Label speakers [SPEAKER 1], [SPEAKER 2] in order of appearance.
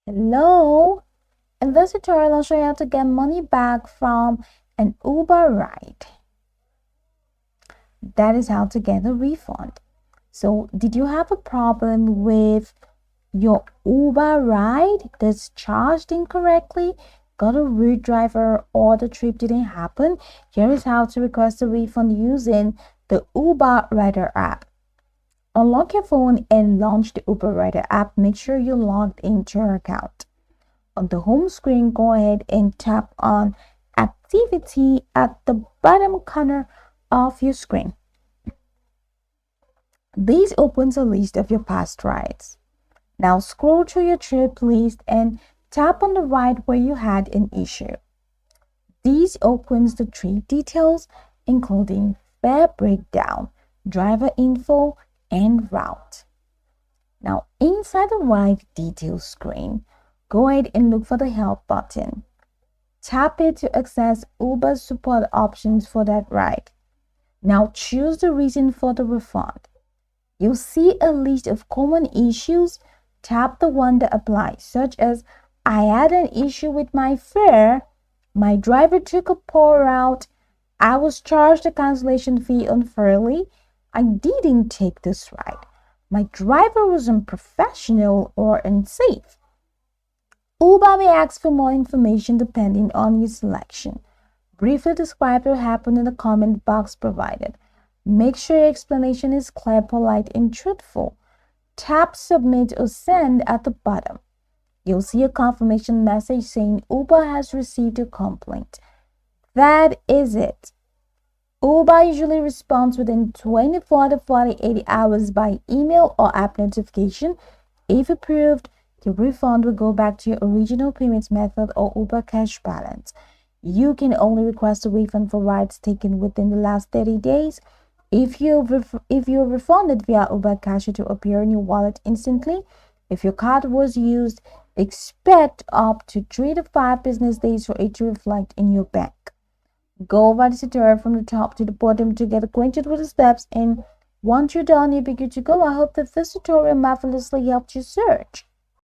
[SPEAKER 1] Hello, in this tutorial I'll show you how to get money back from an Uber ride. That is how to get a refund. So did you have a problem with your Uber ride that's charged incorrectly? Got a rude driver or the trip didn't happen? Here is how to request a refund using the Uber Rider app. Unlock your phone and launch the Uber Rider app. Make sure you're logged into your account. On the home screen, go ahead and tap on Activity at the bottom corner of your screen. This opens a list of your past rides. Now scroll through your trip list and tap on the ride where you had an issue. This opens the trip details, including fare breakdown, driver info, and route. Now inside the ride details screen, go ahead and look for the help button. Tap it to access Uber's support options for that ride. Now choose the reason for the refund. You'll see a list of common issues. Tap the one that applies, such as I had an issue with my fare, my driver took a poor route, I was charged a cancellation fee unfairly, I didn't take this ride, my driver was unprofessional or unsafe. Uber may ask for more information depending on your selection. Briefly describe what happened in the comment box provided. Make sure your explanation is clear, polite, and truthful. Tap Submit or Send at the bottom. You'll see a confirmation message saying Uber has received your complaint. That is it. Uber usually responds within 24 to 48 hours by email or app notification. If approved, your refund will go back to your original payment method or Uber cash balance. You can only request a refund for rides taken within the last 30 days. If you're refunded via Uber Cash, it will appear in your wallet instantly. If your card was used, expect up to 3 to 5 business days for it to reflect in your bank. Go over the tutorial from the top to the bottom to get acquainted with the steps, and once you're done, you'll be good to go. I hope that this tutorial marvelously helped you search.